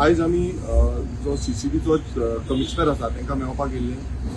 आयज आमी जो CCBचो कमिशनर आसा तांकां मेळपाक गेल्ले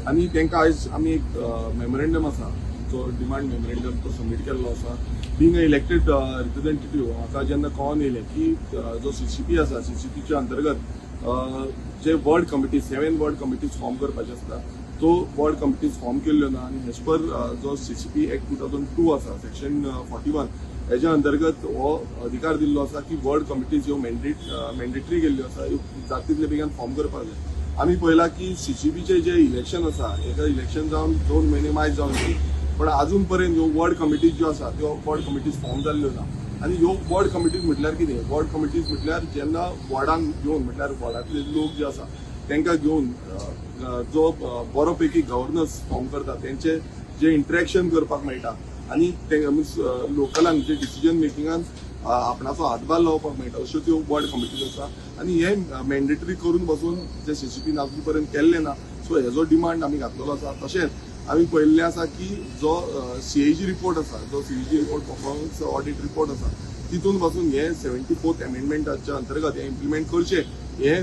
आनी तांकां आयज आमी एक मेमोरेंडम आसा जो डिमांड मेमोरेंडम तो सबमीट केल्लो आसा. बींग अ इलेक्टेड रिप्रेझेंटेटिव्ह म्हाका जेन्ना कळोन येयलें की जो CCB आसा CCBच्या अंतर्गत जे word committees 7 word committees form करपाचे आसता तो वर्ड कमिटीज फॉर्म केल्ल्यो ना आनी एज पर जो CCB एक्ट 2002 आसा सेक्शन 41 हेच्या अंतर्गत हो अधिकार दिल्लो आसा की वर्ड कमिटीज ह्यो मॅन्डेटरी केल्ल्यो आसा ह्यो जाता तितले बेगीन फॉर्म करपाक जाय. आमी पळयलां की CCBचे जे इलेक्शन आसा हेका इलेक्शन जावन 2 म्हयने मायज जावन गेली पण अजून पर्यंत ह्यो वर्ड कमिटीज ज्यो आसा त्यो वर्ड कमिटीज फॉर्म जाल्ल्यो ना. आनी ह्यो वर्ड कमिटीज म्हटल्यार कितें वर्ड कमिटीज म्हटल्यार जेन्ना वॉर्डान घेवन म्हटल्यार वॉर्डांतले लोक जे आसा तांकां घेवन जो बरो पैकी गव्हर्नन्स फॉर्म करता तेंचे जे इंटरेक्शन करपाक मेळटा आनी ते लोकलांक जे डिसिजन मेकिंगान आपणाचो हातभार लावपाक मेळटा अश्यो त्यो वर्ड कमिटीज आसा आनी हे मॅन्डेटरी करून बसून जे CCB अजून पर्यंत केल्ले ना. सो हेजो डिमांड आमी घातलेलो आसा. तशेंच आमी पळयल्लें आसा की जो CAG रिपोर्ट आसा जो CAG report performance audit report आसा तितून बसून हे 74th अमेंडमेंटाच्या अंतर्गत हे इम्प्लिमेंट करचे हे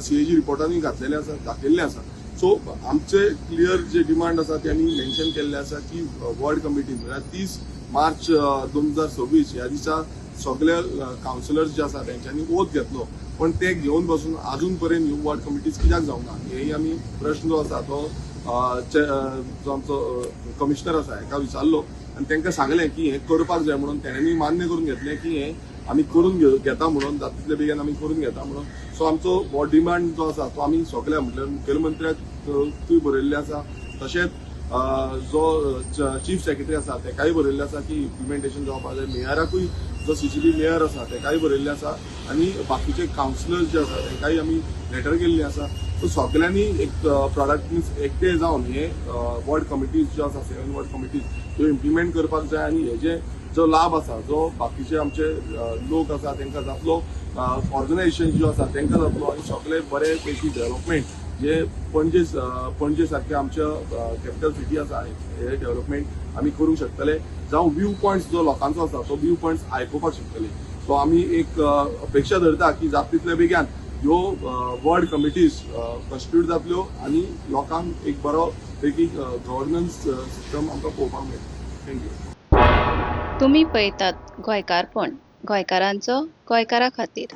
CAG रिपोर्टांनी दाखयल्लें आसा. सो आमचे क्लियर जे डिमांड आसा त्यांनी मेन्शन केल्ले आसा की वर्ड कमिटीज म्हळ्यार 30 मार्च 2026 ह्या दिसा सगळे कावन्सिलर्स जे आसा तेंच्यांनी ओथ घेतलो पण ते घेवन बसून अजून पर्यंत ह्यो वर्ड कमिटीज कित्याक जावना हेय आमी प्रश्न जो आसा तो जो आमचो कमिशनर आसा हेका विचारलो आनी तांकां सांगलें की हे करपाक जाय म्हणून तेणेंनी मान्य करून घेतलें की हे आमी करून घेता म्हणून जाता तितले बेगीन आमी करून घेता म्हणून. सो आमचो हो डिमांड जो आसा तो आमी सगळ्या म्हटल्यार मुखेलमंत्र्याक तुय बरयल्ले आसा तशेंच जो चीफ सेक्रेटरी आसा तेकाय बरयल्ले आसा की इम्प्लिमेंटेशन जावपाक जाय. मेयराकूय जो CCB मेयर आसा तेकाय बरयल्ले आसा आनी बाकीचे कावन्सिलर्स जे आसा तेंकाय आमी लेटर केल्ली आसा. सो सगळ्यांनी एक प्रॉडक्ट मीन्स एकटे जावन हे वर्ड कमिटीज ज्यो आसा 7 वर्ड कमिटीज त्यो इम्प्लिमेंट करपाक जाय आनी हेजे जो लाभ आसा जो बाकीचे आमचे लोक आसा तांकां जातलो ऑर्गनायझेशन ज्यो आसा तांकां जातलो आनी सगळे बरे पैकी डेव्हलपमेंट जे पणजे सारखे आमच्या कॅपिटल सिटी आसा हे डेव्हलपमेंट आमी करूंक शकतले जावं व्यू पॉयंट्स जो लोकांचो आसा तो व्यू पॉयंट्स आयकुपाक शकतले. सो आमी एक अपेक्षा धरता की जाता तितले बेगीन ह्यो वर्ड कमिटीज कॉन्स्टिट्यूट जातल्यो आनी लोकांक एक बरो पैकी गव्हर्नन्स सिस्टम आमकां पळोवपाक मेळटलो. थँक्यू. तुम्ही पळयतात गोंयकारपण गोंयकारांचो गोंयकारा खातीर.